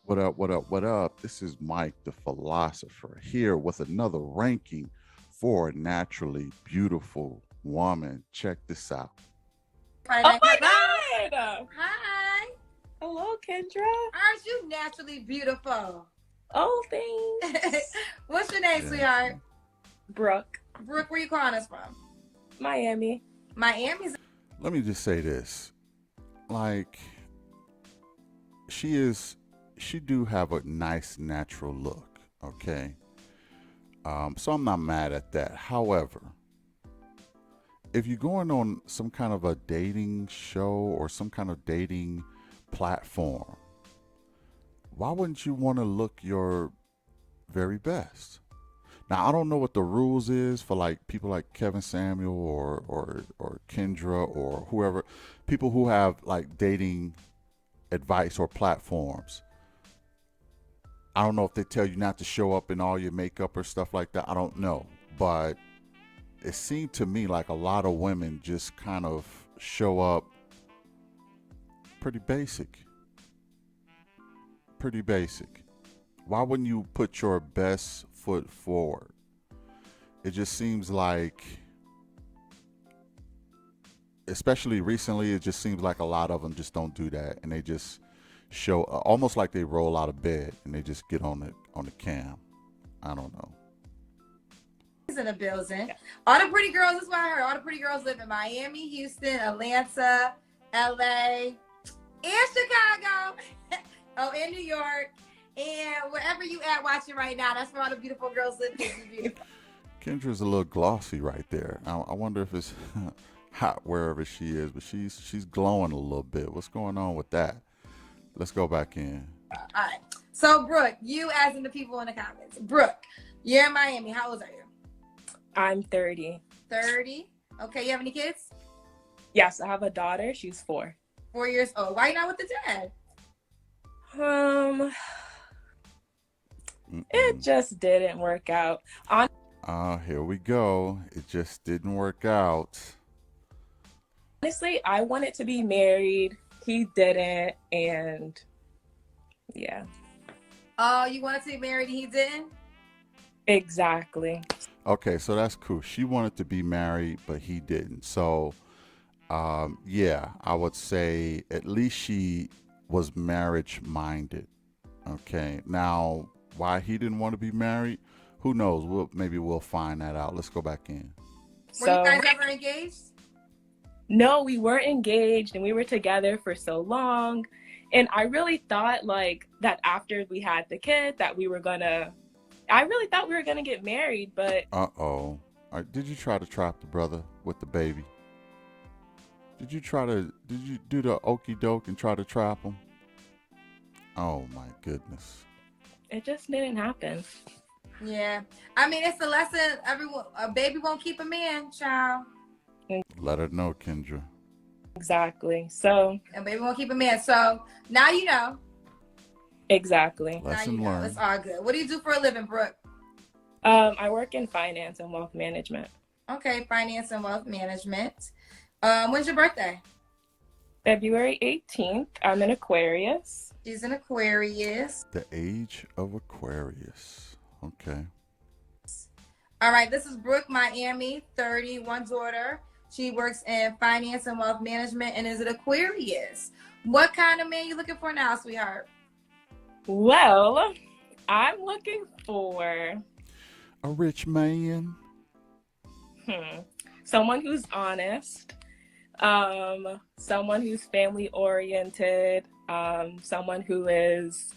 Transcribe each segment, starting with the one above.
What up, what up, what up? This is Mike the Philosopher here with another ranking for a naturally beautiful woman. Check this out. Oh my Hello. God! Hi. Hello, Kendra. Aren't you naturally beautiful? Oh, thanks. What's your name, Yeah. sweetheart? Brooke, Brooke, where you calling us from? Miami. Miami's. Let me just say this. Like, she do have a nice natural look, okay? So I'm not mad at that. However, if you're going on some kind of a dating show or some kind of dating platform, why wouldn't you want to look your very best? Now I don't know what the rules is for like people like Kevin Samuel or Kendra or whoever, people who have like dating advice or platforms. I don't know if they tell you not to show up in all your makeup or stuff like that. I don't know, but it seemed to me like a lot of women just kind of show up pretty basic. Pretty basic. Why wouldn't you put your best foot forward? It just seems like, especially recently, it just seems like a lot of them just don't do that, and they just show almost like they roll out of bed and they just get on the cam. I don't know. In the building. All the pretty girls, that's what I heard. All the pretty girls live in Miami, Houston, Atlanta, LA, and Chicago. Oh, in New York. And wherever you at watching right now, that's where all the beautiful girls live. Beautiful. Kendra's a little glossy right there. I wonder if it's hot wherever she is, but she's glowing a little bit. What's going on with that? Let's go back in. All right. So, Brooke, you as in the people in the comments. Brooke, you're in Miami. How old are you? I'm 30. 30. Okay, you have any kids? Yes, I have a daughter. She's 4. 4 years old. Why you not with the dad? Um, it just didn't work out. Here we go. It just didn't work out. Honestly, I wanted to be married. He didn't, and yeah. Oh, you wanted to be married and he didn't? Exactly. Okay, so that's cool. She wanted to be married, but he didn't. So, yeah, I would say at least she was marriage minded. Okay, now why he didn't want to be married, who knows? Maybe we'll find that out. Let's go back in. Were you So, guys ever engaged? no, we weren't engaged and we were together for so long. And I really thought like that after we had the kid that I really thought we were gonna get married, but Uh-oh. Did you try to trap the brother with the baby? Did you do the okey doke and try to trap him? Oh my goodness. it just didn't happen. Yeah. I mean, it's a lesson. A baby won't keep a man, child. Let her know, Kendra. Exactly. So, A baby won't keep a man. So now you know. exactly. Lesson Now you know. learned. It's all good. What do you do for a living, Brooke? I work in finance and wealth management. Okay, finance and wealth management. When's your birthday? February 18th. I'm an Aquarius. She's an Aquarius. The age of Aquarius. Okay. All right, this is Brooke, Miami, 30, one daughter. She works in finance and wealth management and is an Aquarius. What kind of man you looking for now, sweetheart? Well, I'm looking for A rich man. someone who's honest, someone who's family oriented, someone who is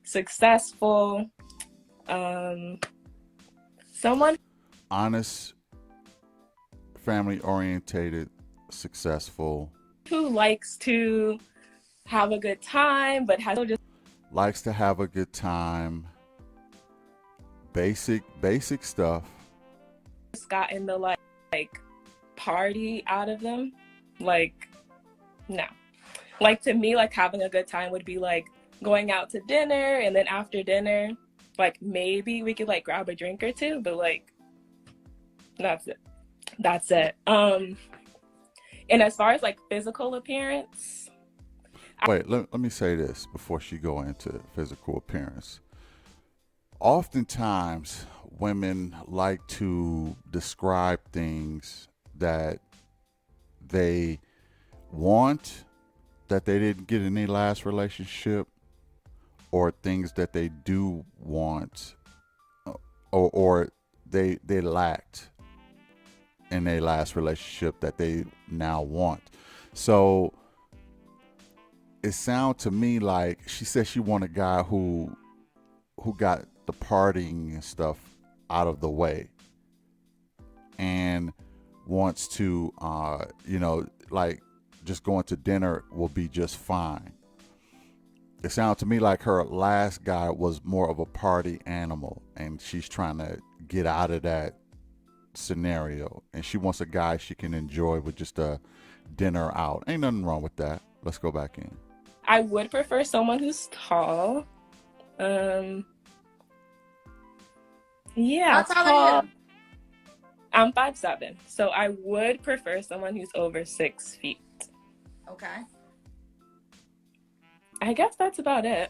successful, someone Honest, family orientated, successful, who likes to have a good time, but has just likes to have a good time. Basic stuff. gotten the like party out of them. Like, no. Like to me, like having a good time would be like going out to dinner, and then after dinner, like maybe we could like grab a drink or two, but like that's it. And as far as like physical appearance, Wait, let me say this before she go into physical appearance. Oftentimes, women like to describe things that they want that they didn't get in their last relationship, or things that they do want, or they lacked in their last relationship that they now want. So it sounds to me like she said she want a guy who got the partying and stuff out of the way, and wants to like just going to dinner will be just fine. It sounds to me like her last guy was more of a party animal, and she's trying to get out of that scenario, and she wants a guy she can enjoy with just a dinner out. Ain't nothing wrong with that. Let's go back in. I would prefer someone who's tall. Yeah, How tall are you? I'm 5'7", so I would prefer someone who's over 6 feet. Okay. I guess that's about it.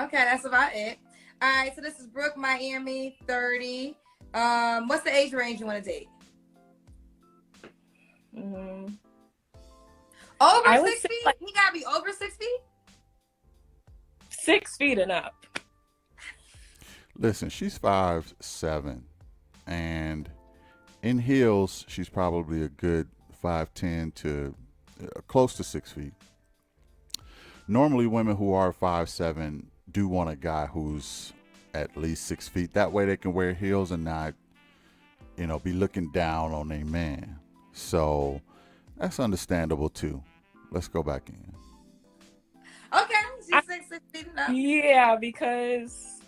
Okay, that's about it. All right, so this is Brooke, Miami, 30. What's the age range you want to date? Over I would 6 say, feet? like, He gotta be over 6 feet? 6 feet and up. Listen, she's 5'7", and in heels, she's probably a good 5'10" to close to 6 feet. Normally, women who are 5'7" do want a guy who's at least 6 feet. That way, they can wear heels and not, be looking down on a man. So that's understandable too. Let's go back in. Okay, she's 6 feet and up. Yeah, because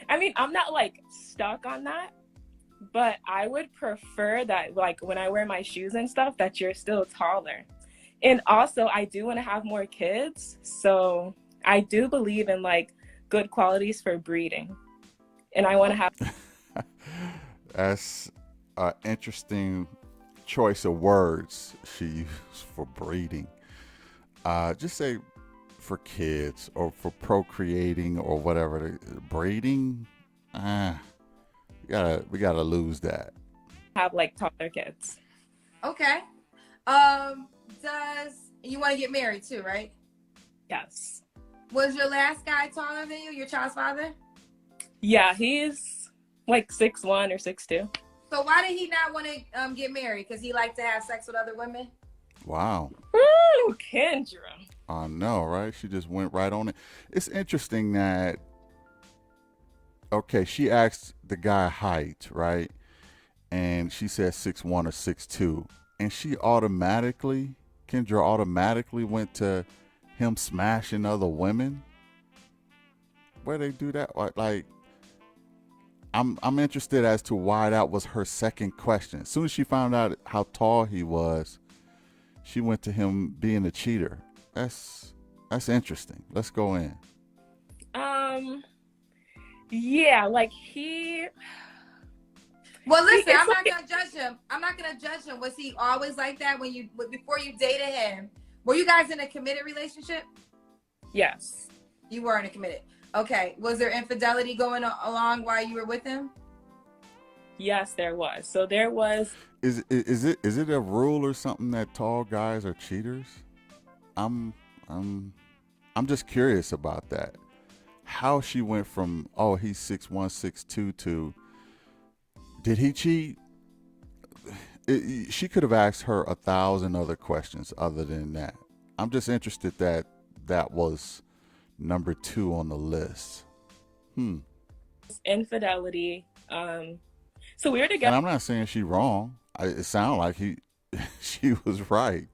I'm not like stuck on that, but I would prefer that, like, when I wear my shoes and stuff, that you're still taller. And also, I do want to have more kids, so I do believe in like good qualities for breeding, and I want to have. That's an interesting choice of words she used for breeding. Just say for kids or for procreating or whatever. Breeding, we gotta lose that. Have like taller kids. Okay. Does you want to get married too, right? Yes. Was your last guy taller than you, your child's father? Yeah, he's like 6'1" or 6'2". So why did he not want to get married? Because he liked to have sex with other women? Wow. Ooh, Kendra. I know, right? She just went right on it. It's interesting that, okay, she asked the guy height, right? And she said 6'1" or 6'2". And Kendra automatically went to him smashing other women. Where they do that? Like, I'm interested as to why that was her second question. As soon as she found out how tall he was, she went to him being a cheater. That's interesting. Let's go in. Yeah, like he. Well, listen, I'm like, not gonna judge him. I'm not gonna judge him. Was he always like that before you dated him? Were you guys in a committed relationship? Yes. You were in a committed. Okay. Was there infidelity going along while you were with him? Yes, there was. So there was. Is it a rule or something that tall guys are cheaters? I'm just curious about that. How she went from, oh, he's 6'1", 6'2" to, did he cheat? She could have asked her 1,000 other questions other than that. I'm just interested that was number 2 on the list. Infidelity. So we were And together. I'm not saying she's wrong. It sounded like she was right.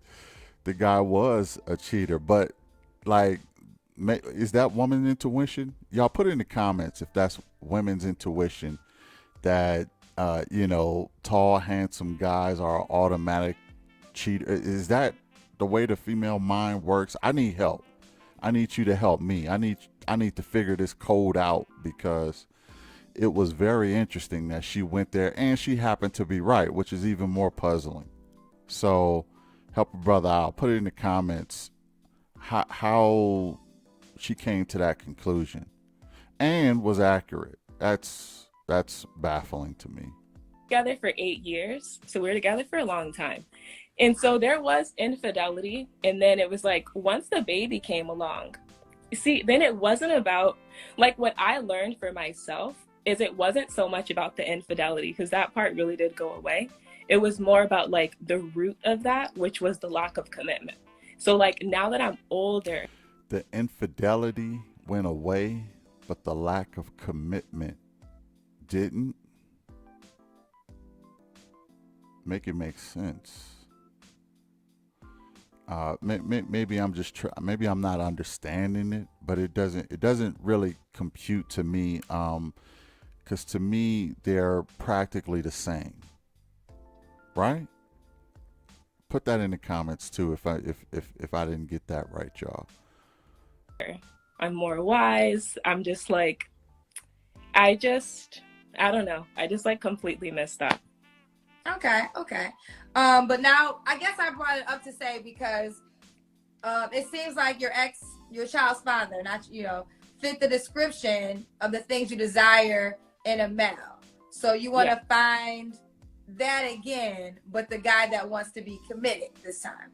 The guy was a cheater, but like, is that woman's intuition? Y'all put it in the comments if that's women's intuition that tall, handsome guys are automatic cheater. Is that the way the female mind works? I need help. I need you to help me. I need to figure this code out, because it was very interesting that she went there and she happened to be right, which is even more puzzling. So help a brother out. Put it in the comments how she came to that conclusion and was accurate. That's baffling to me. Together for 8 years. So we were together for a long time. And so there was infidelity. And then it was like, once the baby came along, see, then it wasn't about, like, what I learned for myself is it wasn't so much about the infidelity, because that part really did go away. It was more about like the root of that, which was the lack of commitment. So like now that I'm older, the infidelity went away, but the lack of commitment didn't. Make it make sense. Maybe I'm just maybe I'm not understanding it, but it doesn't really compute to me. Because to me they're practically the same, right? Put that in the comments too if I didn't get that right, y'all. I'm more wise. I'm just like, I don't know. I just like completely messed up. Okay. But now I guess I brought it up to say because it seems like your child's father, not fit the description of the things you desire in a male. So you want to find that again, but the guy that wants to be committed this time.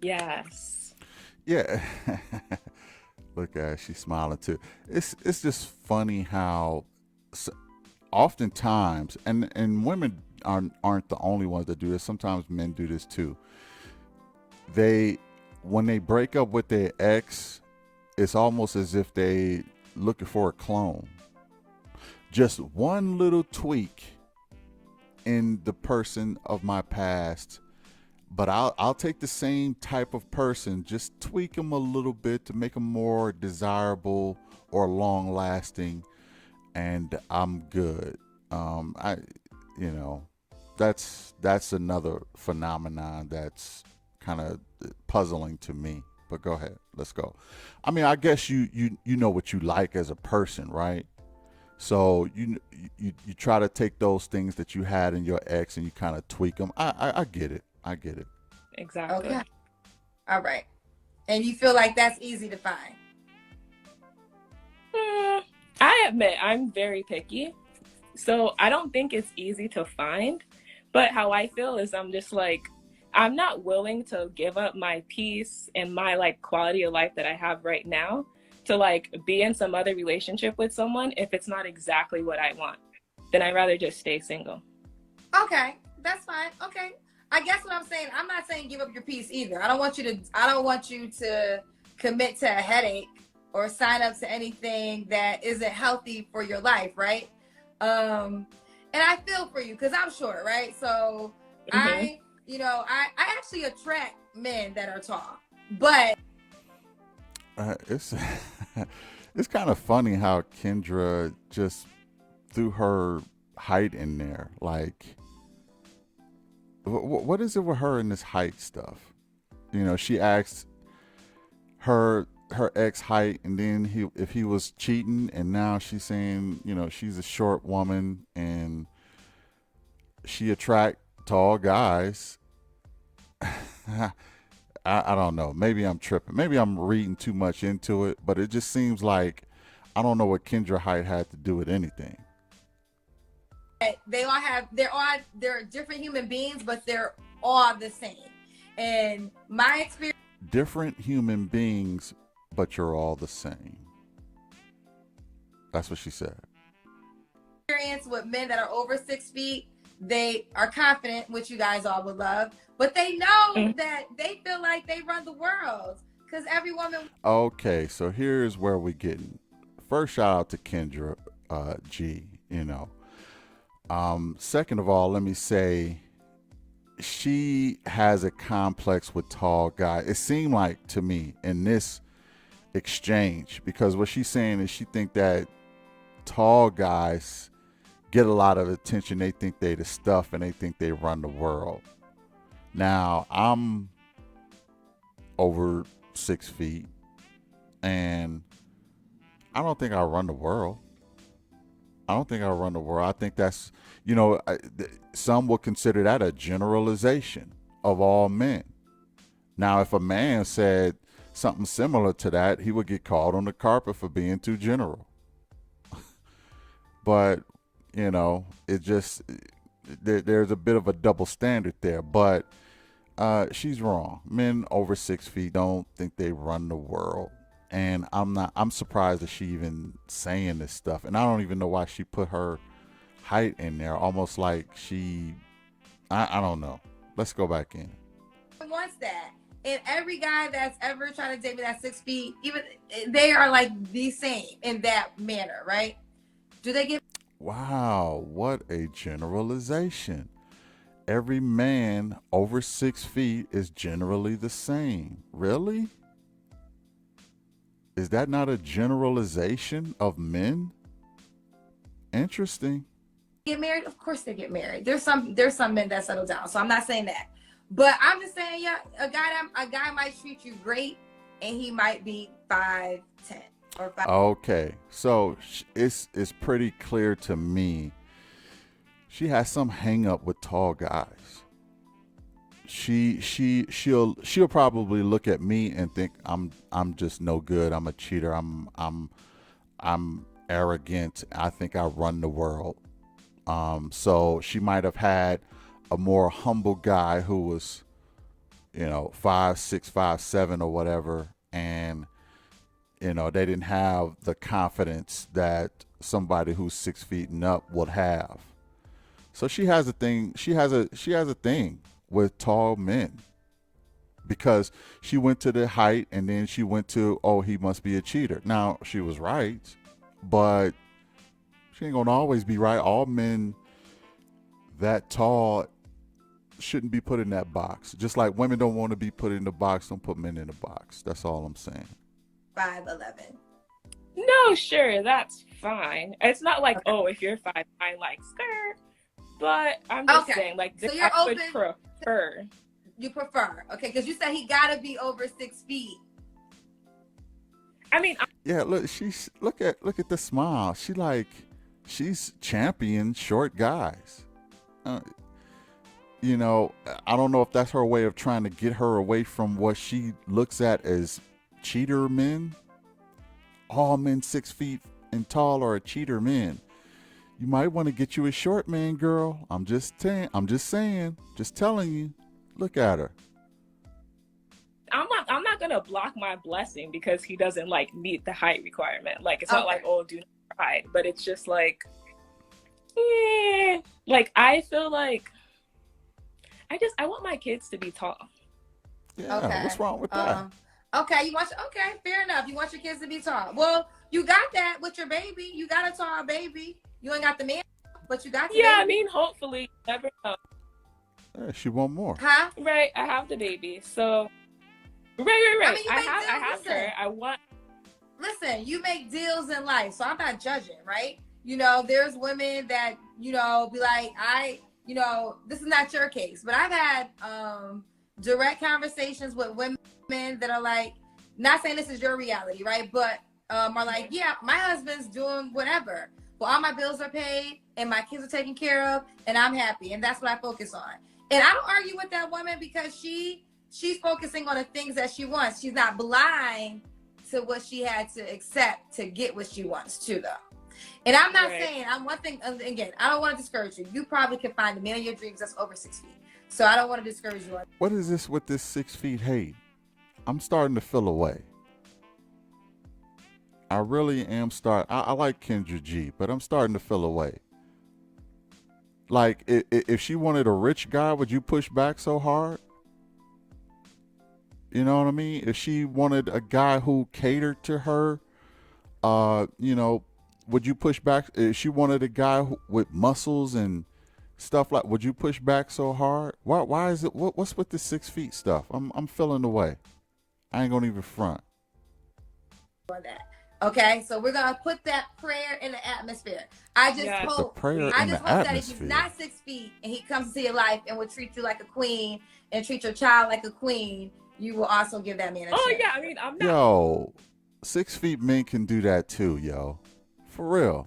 Yes. Yeah. Look at her, she's smiling too. It's just funny how oftentimes, and women aren't the only ones that do this. Sometimes men do this too. When they break up with their ex, it's almost as if they looking for a clone. Just one little tweak in the person of my past, but I'll take the same type of person, just tweak them a little bit to make them more desirable or long lasting, and I'm good. That's another phenomenon that's kind of puzzling to me. But go ahead, let's go. I mean, I guess you know what you like as a person, right? So you try to take those things that you had in your ex and you kind of tweak them. I get it. Exactly. Okay. All right. And you feel like that's easy to find? I admit I'm very picky. So I don't think it's easy to find. But how I feel is I'm just like, I'm not willing to give up my peace and my like quality of life that I have right now to like be in some other relationship with someone if it's not exactly what I want. Then I'd rather just stay single. Okay, that's fine. Okay. I guess what I'm saying, I'm not saying give up your peace either. I don't want you to commit to a headache or sign up to anything that isn't healthy for your life, right? And I feel for you because I'm short, right? So I actually attract men that are tall, but it's it's kind of funny how Kendra just threw her height in there. Like, what is it with her and this height stuff? She asked her ex height, and then if he was cheating, and now she's saying she's a short woman and she attract tall guys. I don't know. Maybe I'm tripping. Maybe I'm reading too much into it, but it just seems like I don't know what Kendra height had to do with anything. They're different human beings, but they're all the same. And my experience, different human beings, but you're all the same. That's what she said. Experience with men that are over 6 feet, they are confident, which you guys all would love, but they know that they feel like they run the world because every woman. Okay, so here's where we getting. First, shout out to Kendra G. Second of all, let me say she has a complex with tall guys. It seemed like to me in this exchange, because what she's saying is she think that tall guys get a lot of attention. They think they the stuff and they think they run the world. Now I'm over 6 feet and I don't think I run the world. I think that's, some will consider that a generalization of all men. Now, if a man said something similar to that, he would get called on the carpet for being too general. But, you know, it just, there's a bit of a double standard there. But she's wrong. Men over 6 feet don't think they run the world. And I'm surprised that she even saying this stuff. And I don't even know why she put her height in there, almost like I don't know. Let's go back in. Wants that. And every guy that's ever trying to date me that's 6 feet, even they are like the same in that manner, right? Do they get? Wow, what a generalization. Every man over 6 feet is generally the same. Really? Is that not a generalization of men? Interesting. Get married? Of course they get married. There's some men that settle down. So I'm not saying that. But I'm just saying, yeah, a guy might treat you great and he might be 5'10" or 5. Okay. So it's pretty clear to me she has some hang up with tall guys. She'll probably look at me and think I'm just no good. I'm a cheater. I'm arrogant. I think I run the world. So she might have had a more humble guy who was, 5'6", 5'7" or whatever, and they didn't have the confidence that somebody who's 6 feet and up would have. So she has a thing. She has a thing with tall men because she went to the height and then she went to, oh, he must be a cheater. Now she was right, but she ain't gonna always be right. All men that tall shouldn't be put in that box. Just like women don't want to be put in the box, don't put men in the box. That's all I'm saying. 5'11". No, sure, that's fine. It's not like, oh, if you're 5'9", like skirt. But I'm just saying, like, so I would prefer. You prefer, okay? Because you said he gotta be over 6 feet. I mean, yeah. Look, look at the smile. She's champion short guys. I don't know if that's her way of trying to get her away from what she looks at as cheater men. All men 6 feet and tall are cheater men. You might want to get you a short man, girl. I'm just saying, just telling you. Look at her. I'm not gonna block my blessing because he doesn't like meet the height requirement. Like, it's not like, oh, do not height, but it's just like, like, I feel like I want my kids to be tall. Yeah, okay. What's wrong with that? Okay, fair enough. You want your kids to be tall. Well, you got that with your baby. You got a tall baby. You ain't got the man, but you got the baby. I mean, hopefully, you never know. Yeah, she want more. Huh? Right, I have the baby, so right. I mean, I have her. I want. Listen, you make deals in life, so I'm not judging, right? There's women that be like, this is not your case, but I've had direct conversations with women that are like, not saying this is your reality, right? But are like, yeah, my husband's doing whatever. Well, all my bills are paid and my kids are taken care of and I'm happy. And that's what I focus on. And I don't argue with that woman because she's focusing on the things that she wants. She's not blind to what she had to accept to get what she wants to, though. And I'm not saying, one thing, again, I don't want to discourage you. You probably can find the man of your dreams that's over 6 feet. So I don't want to discourage you. What is this with this 6 feet hate? I'm starting to feel away. I really am I like Kendra G, but I'm starting to feel away. Like, if she wanted a rich guy, would you push back so hard? You know what I mean? If she wanted a guy who catered to her, would you push back? If she wanted a guy with muscles and stuff like, would you push back so hard? Why is it? What's with the 6 feet stuff? I'm feeling away. I ain't gonna even front. For that. Okay, so we're gonna put that prayer in the atmosphere. I just hope that if he's not 6 feet and he comes into your life and will treat you like a queen and treat your child like a queen, you will also give that man a chance. Yeah, I mean, I'm not. Yo, 6 feet men can do that too, yo. For real.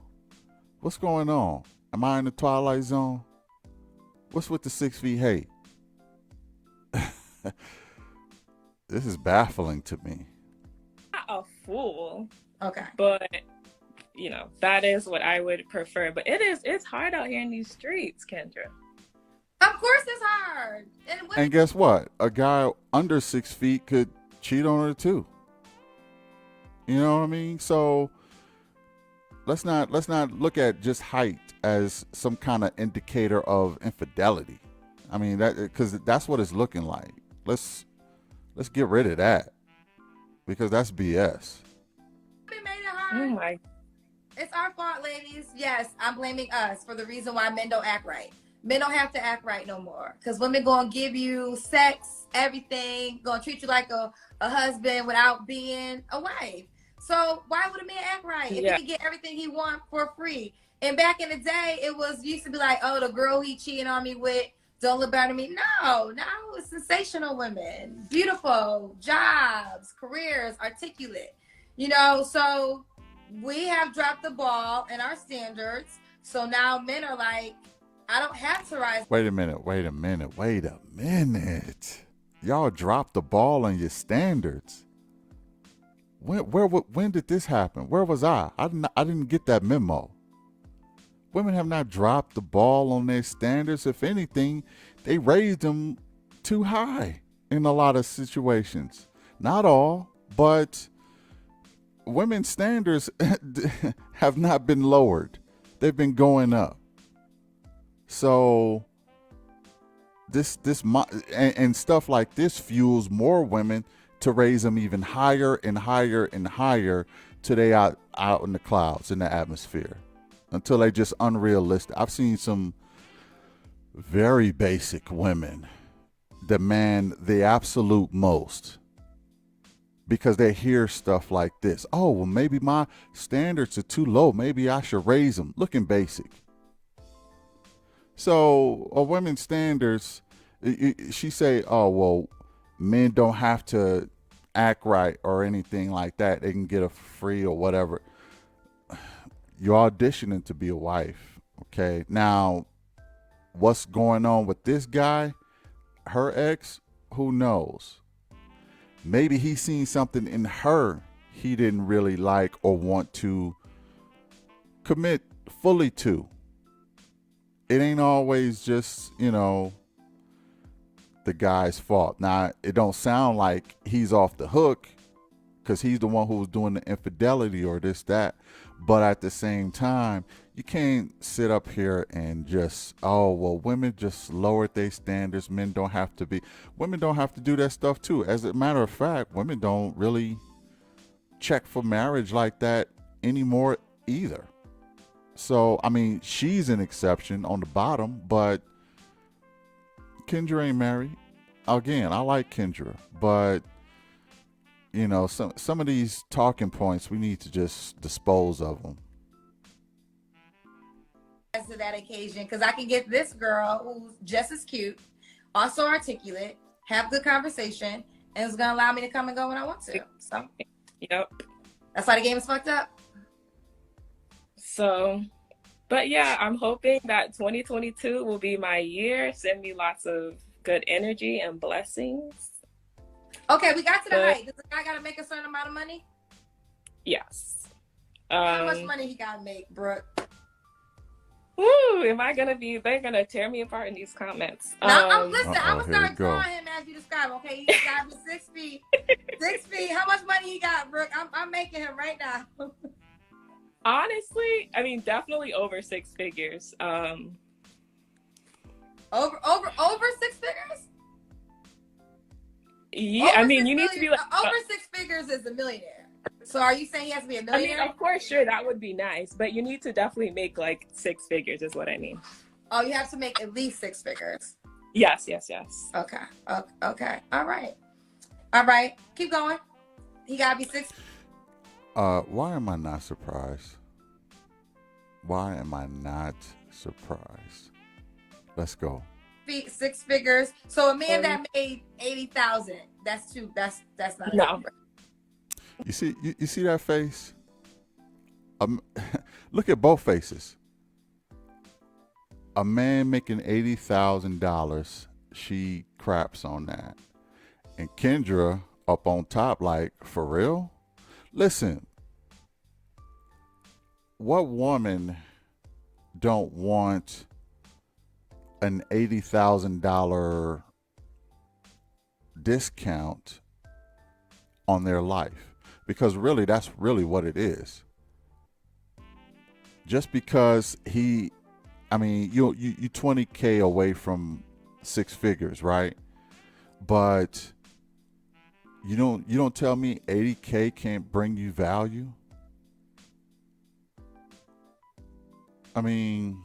What's going on? Am I in the Twilight Zone? What's with the 6 feet hate? This is baffling to me. fool. Okay. But you know, that is what I would prefer. But it's hard out here in these streets, Kendra. Of course it's hard. And women, And guess what? A guy under 6 feet could cheat on her too. You know what I mean? So let's not look at just height as some kind of indicator of infidelity. I mean, that because that's what it's looking like. Let's get rid of that, because that's BS. we made it Oh hard. my. It's our fault, ladies. Yes, I'm blaming us for the reason why men don't act right. Men don't have to act right no more, because women gonna give you sex, everything, gonna treat you like a husband without being a wife. So why would a man act right if he Yeah. can get everything he wants for free? And back in the day, it was used to be like, oh, the girl he cheating on me with don't look better than me. No, now it's sensational women, beautiful jobs, careers, articulate. You know, so we have dropped the ball in our standards. So now men are like, I don't have to rise. Wait a minute. Y'all dropped the ball on your standards. When did this happen? Where was I? I didn't get that memo. Women have not dropped the ball on their standards. If anything, they raised them too high in a lot of situations. Not all, but women's standards have not been lowered. They've been going up. So and stuff like this fuels more women to raise them even higher and higher and higher till they out in the clouds, in the atmosphere, until they just unrealistic. I've seen some very basic women demand the absolute most because they hear stuff like this. Oh, well, maybe my standards are too low. Maybe I should raise them. Looking basic. So a women's standards, she say, oh, well, men don't have to act right or anything like that. They can get a free or whatever. You're auditioning to be a wife. Okay. Now, what's going on with this guy, her ex, who knows? Maybe he's seen something in her he didn't really like or want to commit fully to. It ain't always just, the guy's fault. Now, it don't sound like he's off the hook because he's the one who was doing the infidelity or this, that. But at the same time, you can't sit up here and just, oh, well, women just lowered their standards. Women don't have to do that stuff too. As a matter of fact, women don't really check for marriage like that anymore either. So, I mean, she's an exception on the bottom, but Kendra ain't married. Again, I like Kendra, but some of these talking points, we need to just dispose of them. To that occasion, because I can get this girl who's just as cute, also articulate, have good conversation, and is gonna allow me to come and go when I want to. So, Yep. That's why the game is fucked up. So, but yeah, I'm hoping that 2022 will be my year. Send me lots of good energy and blessings. Okay, we got to the height. Does the guy got to make a certain amount of money? Yes. How much money he got to make, Brooke? Woo, they're gonna tear me apart in these comments. Now, listen, I'm here gonna start we go. drawing him as you describe. Okay, he got me 6 feet. 6 feet. How much money he got, Brooke? I'm making him right now. Honestly, I mean, definitely over 6 figures. Over 6 figures? Yeah, Over I mean, 6 you need to be million- like over 6 figures is a millionaire. So are you saying he has to be a I mean, millionaire? of course, sure, that would be nice, but you need to definitely make like 6 figures, is what I mean. Oh, you have to make at least 6 figures. Yes. Okay. All right. Keep going. He gotta be 6. Why am I not surprised? Let's go. 6 figures. So a man that made 80,000. That's not No. enough. You see that face? Look at both faces. A man making $80,000, she craps on that, and Kendra up on top, like, for real? Listen, what woman don't want an $80,000 discount on their life? Because really, that's really what it is. Just because you 20K away from six figures, right? But you don't tell me 80K can't bring you value. I mean,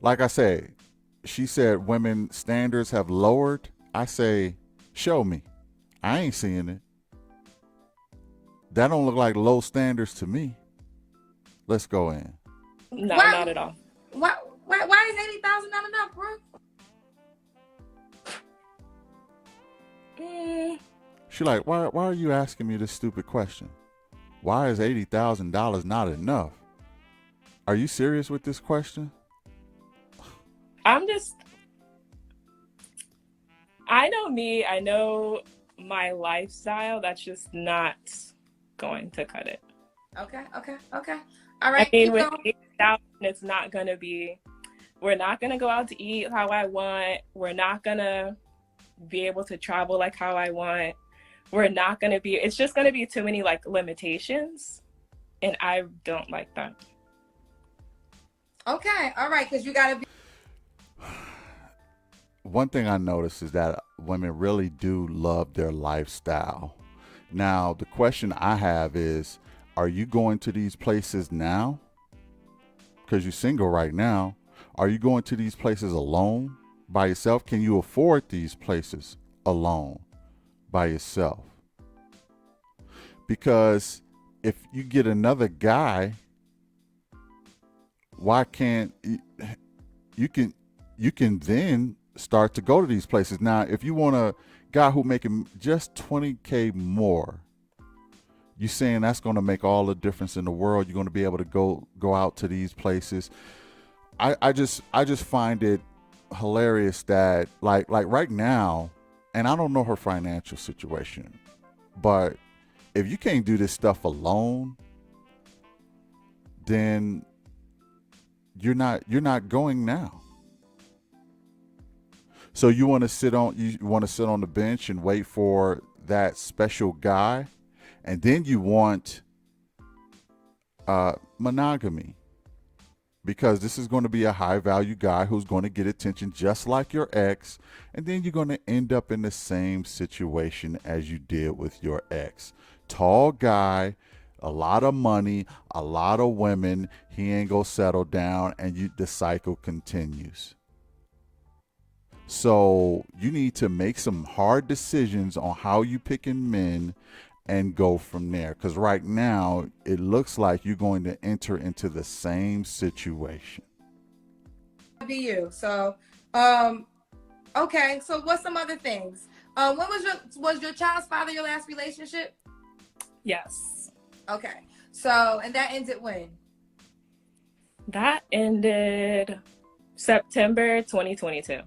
like I say, she said women standards have lowered. I say, show me. I ain't seeing it. That don't look like low standards to me. Let's go in. No, Why- not at all. Why is 80,000 not enough, bro? She like, why are you asking me this stupid question? Why is $80,000 not enough? Are you serious with this question? I know me, I know my lifestyle. That's just not going to cut it. Okay. All right. I mean, keep with going. 8,000, it's not going to be, we're not going to go out to eat how I want. We're not going to be able to travel like how I want. It's just going to be too many like limitations. And I don't like that. Okay. All right. Because you got to be. One thing I noticed is that women really do love their lifestyle. Now, the question I have is, are you going to these places now? Because you're single right now. Are you going to these places alone, by yourself? Can you afford these places alone, by yourself? Because if you get another guy, why can't you can then start to go to these places. Now, if you want a guy who making just 20K more, you saying that's going to make all the difference in the world. You're going to be able to go out to these places. I just find it hilarious that like right now, and I don't know her financial situation, but if you can't do this stuff alone, then you're not going now. So you want to sit on the bench and wait for that special guy, and then you want monogamy, because this is going to be a high value guy who's going to get attention just like your ex, and then you're going to end up in the same situation as you did with your ex. Tall guy, a lot of money, a lot of women, he ain't gonna settle down, and the cycle continues. So you need to make some hard decisions on how you picking men and go from there. Because right now, it looks like you're going to enter into the same situation. Be you. So, okay. So what's some other things? When was your child's father your last relationship? Yes. Okay. So, and that ended when? That ended September 2022.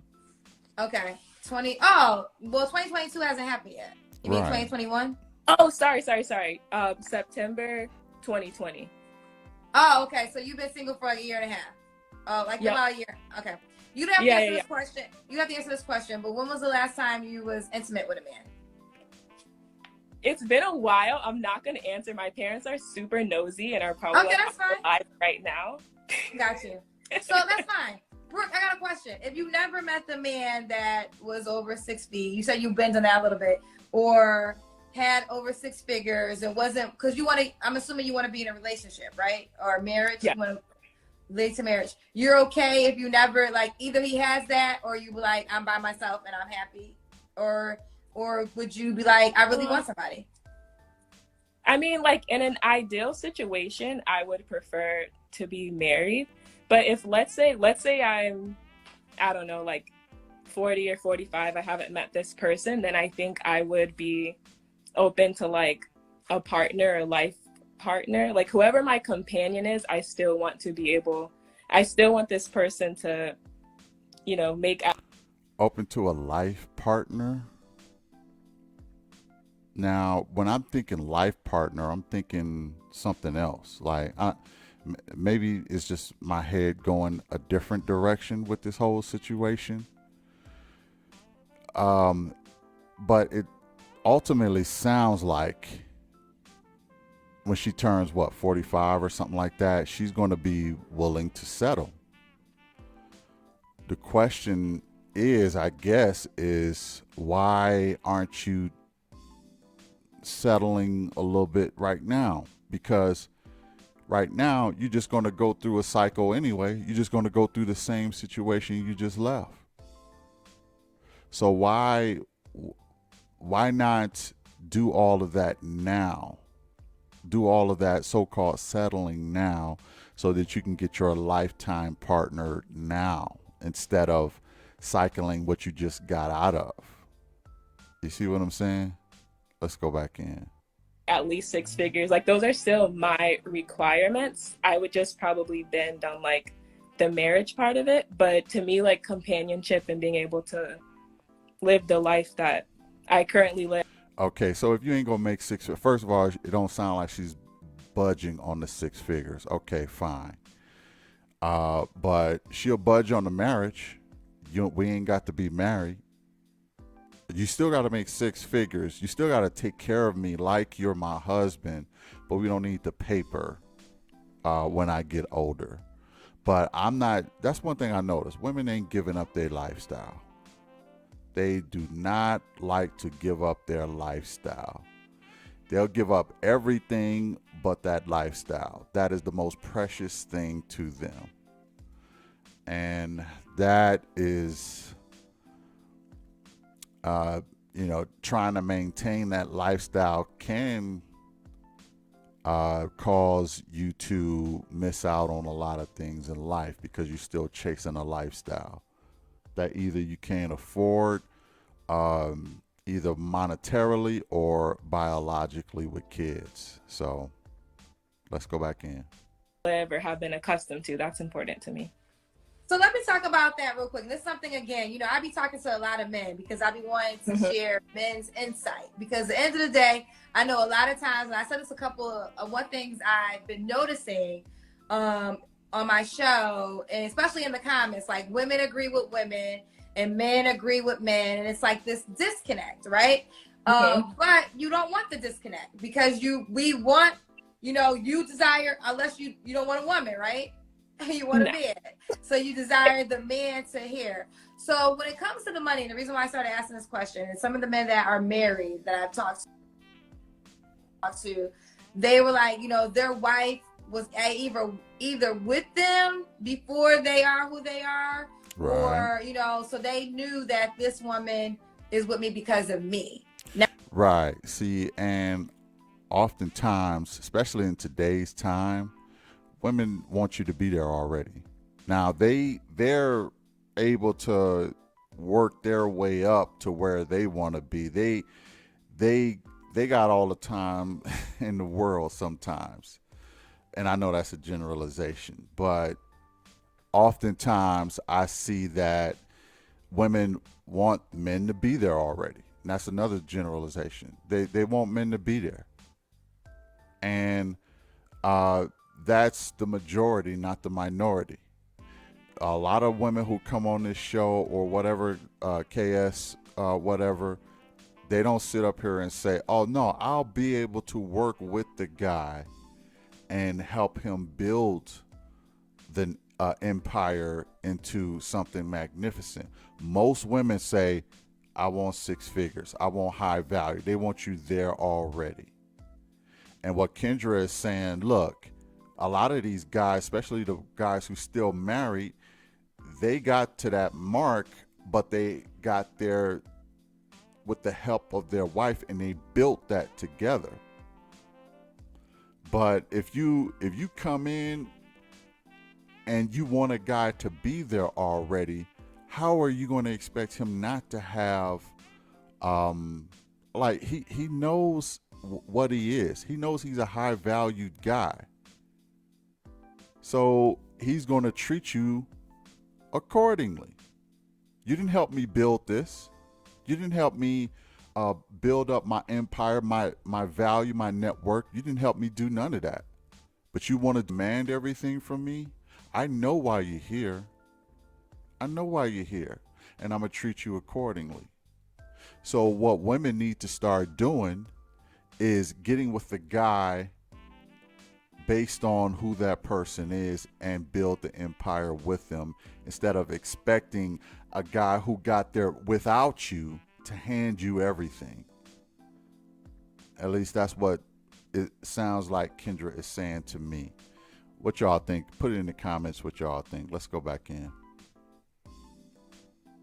Okay. 2022 hasn't happened yet. You mean 2021? Oh, sorry. September 2020. Oh, okay. So you've been single for like a year and a half. Oh, like about a year. Okay. You don't have to answer this question. You have to answer this question, but when was the last time you was intimate with a man? It's been a while. I'm not going to answer. My parents are super nosy and are probably that's fine. Alive right now. Got you. So that's fine. Brooke, I got a question. If you never met the man that was over 6 feet, you said you bent on that a little bit, or had over 6 figures and wasn't, because I'm assuming you want to be in a relationship, right? Or marriage? Yeah. You want to lead to marriage. You're okay if you never, like, either he has that or you be like, I'm by myself and I'm happy? Or would you be like, I really want somebody? I mean, like, in an ideal situation, I would prefer to be married. But if let's say I'm, I don't know, like 40 or 45, I haven't met this person, then I think I would be open to like a partner or life partner. Like whoever my companion is, I still want this person to, make open to a life partner. Now, when I'm thinking life partner, I'm thinking something else. Like, maybe it's just my head going a different direction with this whole situation. Um, but it ultimately sounds like when she turns, what, 45 or something like that, she's going to be willing to settle. The question is, I guess, is why aren't you settling a little bit right now? Because right now you're just going to go through a cycle anyway. You're just going to go through the same situation you just left. So why not do all of that now? Do all of that so-called settling now so that you can get your lifetime partner now instead of cycling what you just got out of. You see what I'm saying? Let's go back in. At least 6 figures. Like, those are still my requirements. I would just probably bend on like the marriage part of it. But to me, like, companionship and being able to live the life that I currently live. Okay, so if you ain't gonna make first of all, it don't sound like she's budging on the 6 figures. Okay, fine. But she'll budge on the marriage. We ain't got to be married. You still got to make 6 figures. You still got to take care of me like you're my husband, but we don't need the paper when I get older. But I'm not, that's one thing I noticed. Women ain't giving up their lifestyle. They do not like to give up their lifestyle. They'll give up everything but that lifestyle. That is the most precious thing to them. And that is, trying to maintain that lifestyle can cause you to miss out on a lot of things in life because you're still chasing a lifestyle that either you can't afford, either monetarily or biologically with kids. So let's go back in. Live or have been accustomed to. That's important to me. So let me talk about that real quick. This is something, again, I be talking to a lot of men because I be wanting to share men's insight. Because at the end of the day, I know a lot of times, and I said this a couple of one things I've been noticing on my show, and especially in the comments, like women agree with women and men agree with men. And it's like this disconnect, right? But you don't want the disconnect because we want, you desire, unless you don't want a woman, right? You want a man. So you desire the man to hear. So when it comes to the money, and the reason why I started asking this question, and some of the men that are married that I've talked to, they were like, their wife was either with them before they are who they are, right. Or, so they knew that this woman is with me because of me. Now, right. See, and oftentimes, especially in today's time, women want you to be there already. Now they're able to work their way up to where they want to be. They got all the time in the world sometimes. And I know that's a generalization, but oftentimes I see that women want men to be there already. And that's another generalization. They want men to be there. And that's the majority, not the minority. A lot of women who come on this show or whatever, KS, whatever, they don't sit up here and say, oh no, I'll be able to work with the guy and help him build the empire into something magnificent. Most women say, I want 6 figures. I want high value. They want you there already. And what Kendra is saying, look, a lot of these guys, especially the guys who still married, they got to that mark, but they got there with the help of their wife and they built that together. But if you come in and you want a guy to be there already, how are you going to expect him not to have, he knows what he is. He knows he's a high valued guy. So he's going to treat you accordingly. You didn't help me build this. You didn't help me build up my empire, my value, my network. You didn't help me do none of that. But you want to demand everything from me? I know why you're here. I know why you're here. And I'm going to treat you accordingly. So what women need to start doing is getting with the guy based on who that person is and build the empire with them instead of expecting a guy who got there without you to hand you everything. At least that's what it sounds like Kendra is saying to me. What y'all think? Put it in the comments what y'all think. Let's go back in.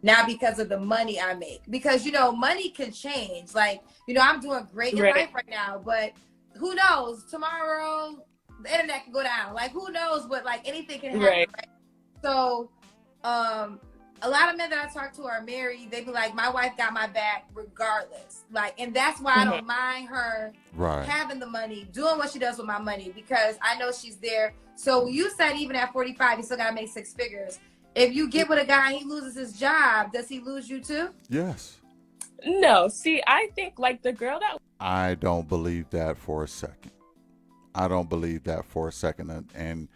Not because of the money I make, because money can change. Like, I'm doing great in Right. life right now, but who knows? Tomorrow the internet can go down. Like, who knows? But like, anything can happen, right? So, a lot of men that I talk to are married. They be like, my wife got my back regardless. Like, and that's why I don't mind her having the money, doing what she does with my money, because I know she's there. So you said even at 45, you still gotta make 6 figures. If you get with a guy and he loses his job, does he lose you too? Yes. No, see, I think like the girl that... I don't believe that for a second. I don't believe that for a second. And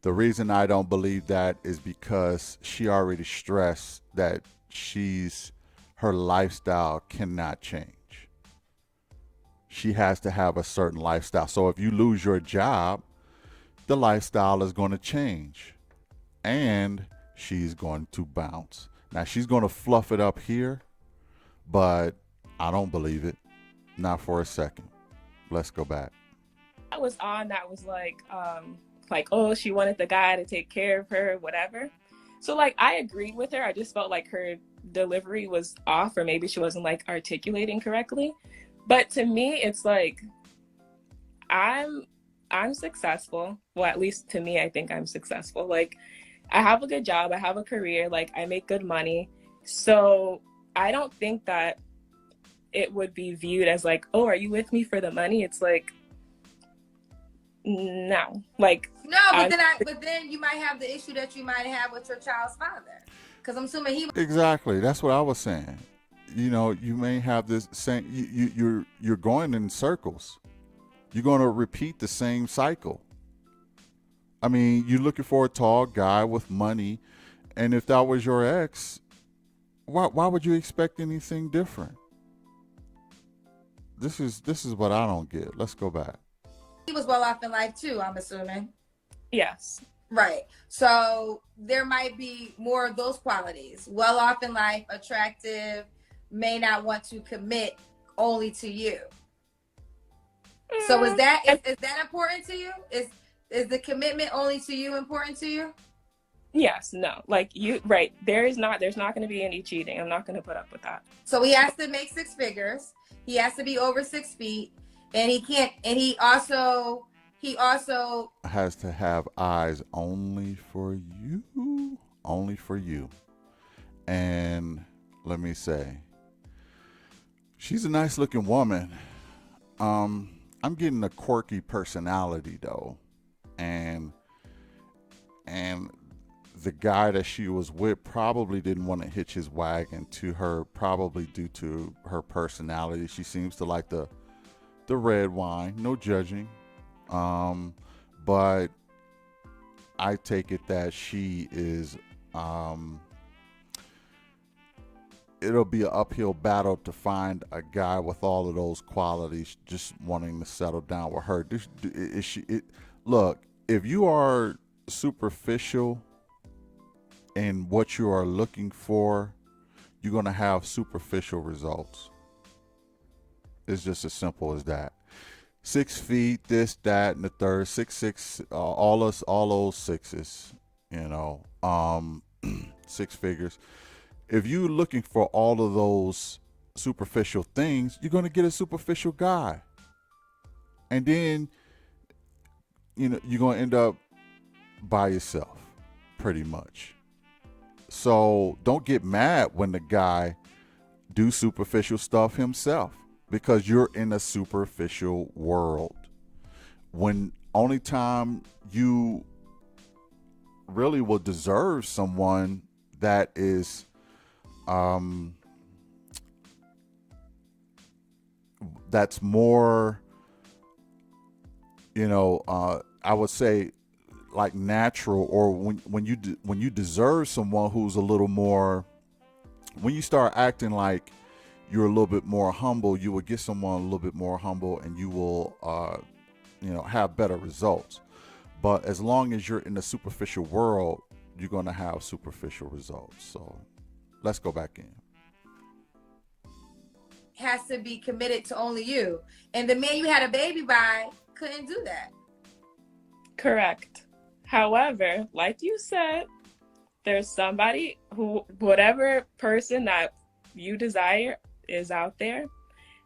the reason I don't believe that is because she already stressed that her lifestyle cannot change. She has to have a certain lifestyle. So if you lose your job, the lifestyle is going to change. And she's going to bounce. Now, she's going to fluff it up here, but I don't believe it. Not for a second. Let's go back. I was like, oh, she wanted the guy to take care of her, whatever. So, like, I agreed with her. I just felt like her delivery was off, or maybe she wasn't, like, articulating correctly. But to me, it's like, I'm successful. Well, at least to me, I think I'm successful. Like, I have a good job, I have a career, like I make good money. So I don't think that it would be viewed as like, oh, are you with me for the money? It's like, no. Like, no, but then you might have the issue that you might have with your child's father. Because I'm assuming he... Exactly. That's what I was saying. You may have this same, you're going in circles. You're going to repeat the same cycle. I mean, you're looking for a tall guy with money, and if that was your ex, why would you expect anything different? This is what I don't get. Let's go back. He was well off in life too, I'm assuming. Yes. Right. So there might be more of those qualities. Well off in life, attractive, may not want to commit only to you. So is that important to you? Is the commitment only to you important to you? Yes, no. Like right. There's not going to be any cheating. I'm not going to put up with that. So he has to make 6 figures. He has to be over 6 feet, and he also has to have eyes only for you. And let me say, she's a nice looking woman. I'm getting a quirky personality though. And the guy that she was with probably didn't want to hitch his wagon to her, probably due to her personality. She seems to like the red wine, no judging. But I take it that she is, it'll be an uphill battle to find a guy with all of those qualities just wanting to settle down with her. Look, if you are superficial in what you are looking for, you're going to have superficial results. It's just as simple as that. 6 feet, this, that, and the third, 6'6", all those sixes, 6 figures. If you're looking for all of those superficial things, you're going to get a superficial guy. And then, you're going to end up by yourself, pretty much. So don't get mad when the guy do superficial stuff himself, because you're in a superficial world. When only time you really will deserve someone that is that's more, I would say like natural, or when you deserve someone who's a little more, when you start acting like you're a little bit more humble, you will get someone a little bit more humble, and you will have better results. But as long as you're in the superficial world, you're going to have superficial results. So let's go back in. Has to be committed to only you. And the man you had a baby by couldn't do that. Correct. However, like you said, there's somebody who, whatever person that you desire is out there.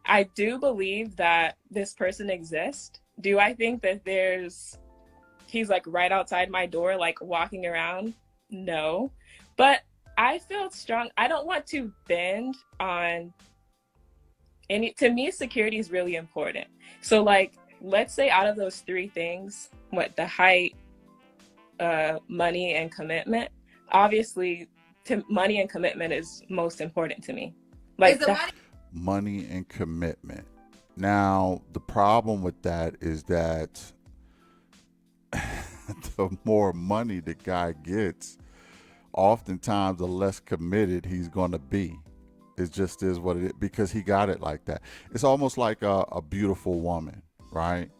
I do believe that this person exists. Do I think that he's like right outside my door, like walking around? No. But I feel strong. I don't want to bend on to me, security is really important. So like, let's say out of those three things, the height, money, and commitment, obviously money and commitment is most important to me. Like money and commitment. Now, the problem with that is that the more money the guy gets, oftentimes the less committed he's going to be. It just is what it is, because he got it like that. It's almost like a beautiful woman, right?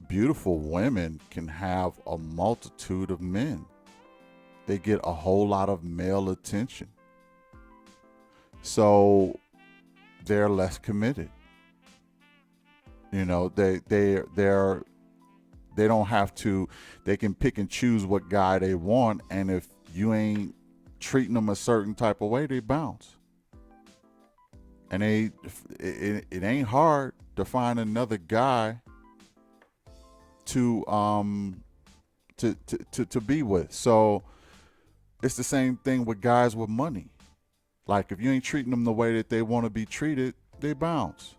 Beautiful women can have a multitude of men. They get a whole lot of male attention. So they're less committed. They don't have to, they can pick and choose what guy they want, and if you ain't treating them a certain type of way, they bounce. And it ain't hard to find another guy to be with. So it's the same thing with guys with money. Like, if you ain't treating them the way that they want to be treated, they bounce.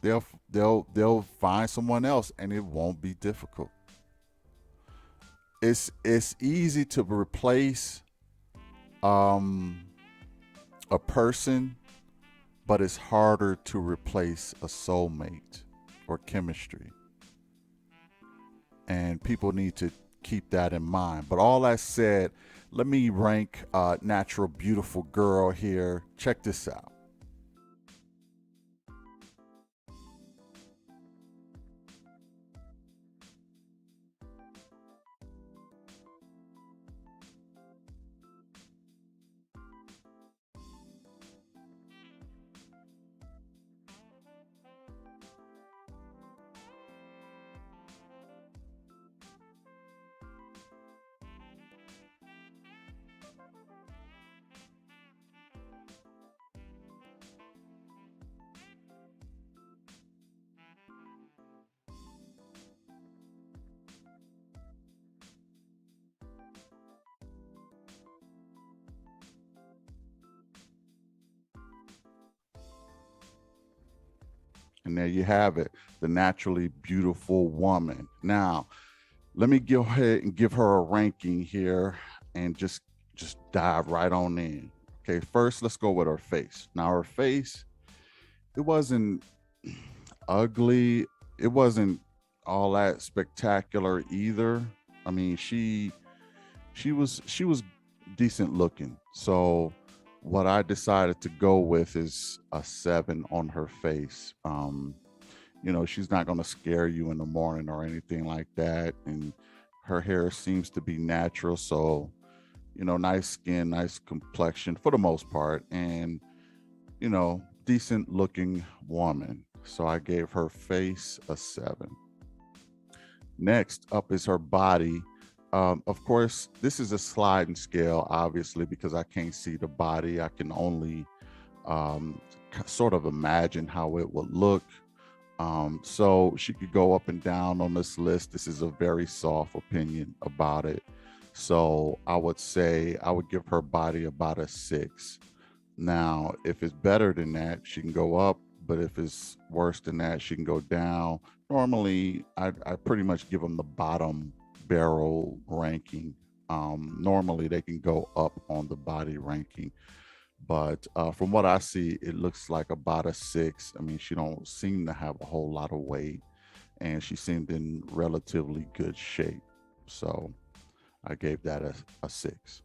They'll find someone else, and it won't be difficult. It's easy to replace a person, but it's harder to replace a soulmate or chemistry. And people need to keep that in mind. But all that said, let me rank Natural Beautiful Girl here. Check this out. And there you have it, the naturally beautiful woman. Now, let me go ahead and give her a ranking here and just dive right on in. Okay, first let's go with her face. Now, her face, it wasn't ugly. It wasn't all that spectacular either. I mean, she was decent looking. So what I decided to go with is a 7 on her face. She's not going to scare you in the morning or anything like that. And her hair seems to be natural. So, nice skin, nice complexion for the most part. And, decent looking woman. So I gave her face a 7. Next up is her body. Of course, this is a sliding scale, obviously, because I can't see the body. I can only sort of imagine how it would look. So she could go up and down on this list. This is a very soft opinion about it. So I would say I would give her body about a 6. Now, if it's better than that, she can go up. But if it's worse than that, she can go down. Normally, I pretty much give them the bottom barrel ranking. Normally, they can go up on the body ranking. But from what I see, it looks like about a 6. I mean, she don't seem to have a whole lot of weight, and she seemed in relatively good shape. So I gave that a 6.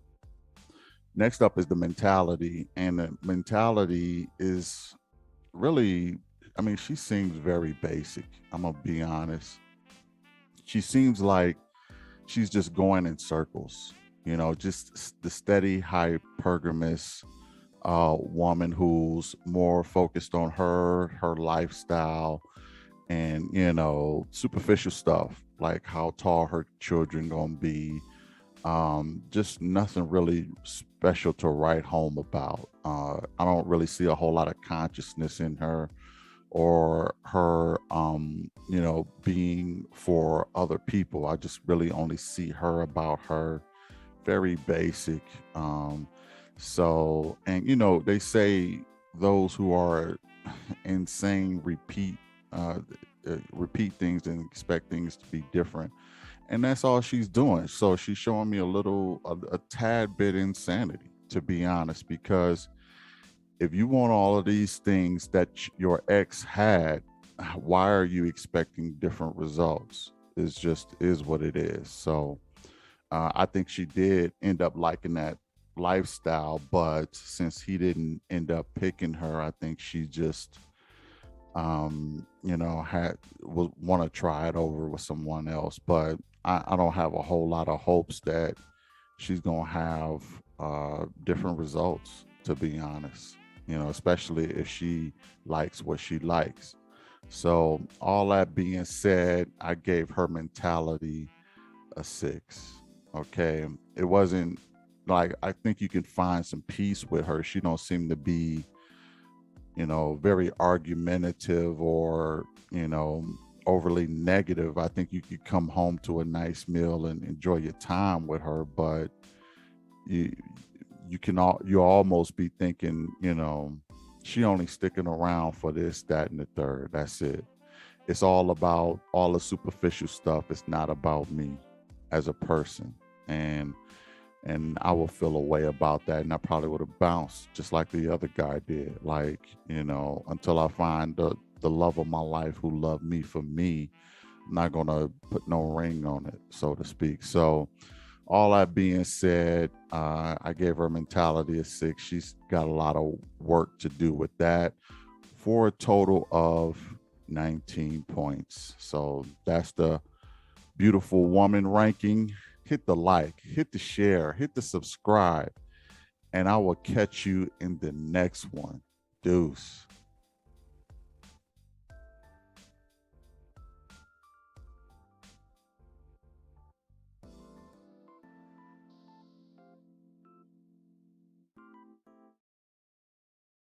Next up is the mentality, and the mentality is really, I mean, she seems very basic. I'm gonna be honest. She seems like she's just going in circles, just the steady hypergamous woman who's more focused on her lifestyle and superficial stuff like how tall her children gonna be. Just nothing really special to write home about. I don't really see a whole lot of consciousness in her or her being for other people. I just really only see her about her. Very basic. So, and they say those who are insane repeat things and expect things to be different, and that's all she's doing. So she's showing me a tad bit insanity, to be honest, because if you want all of these things that your ex had, why are you expecting different results? It's just is what it is. So I think she did end up liking that lifestyle, but since he didn't end up picking her, I think she just had will want to try it over with someone else. But I don't have a whole lot of hopes that she's gonna have different results, to be honest. Especially if she likes what she likes. So all that being said, I gave her mentality a 6. Okay, it wasn't like, I think you can find some peace with her. She don't seem to be very argumentative or overly negative. I think you could come home to a nice meal and enjoy your time with her, but you almost be thinking, she only sticking around for this, that, and the third. That's it. It's all about all the superficial stuff. It's not about me as a person. And I will feel a way about that. And I probably would have bounced just like the other guy did. Like, until I find the love of my life who loved me for me, I'm not going to put no ring on it, so to speak. So all that being said, I gave her mentality a 6. She's got a lot of work to do with that for a total of 19 points. So that's the beautiful woman ranking. Hit the like, hit the share, hit the subscribe, and I will catch you in the next one. Deuce.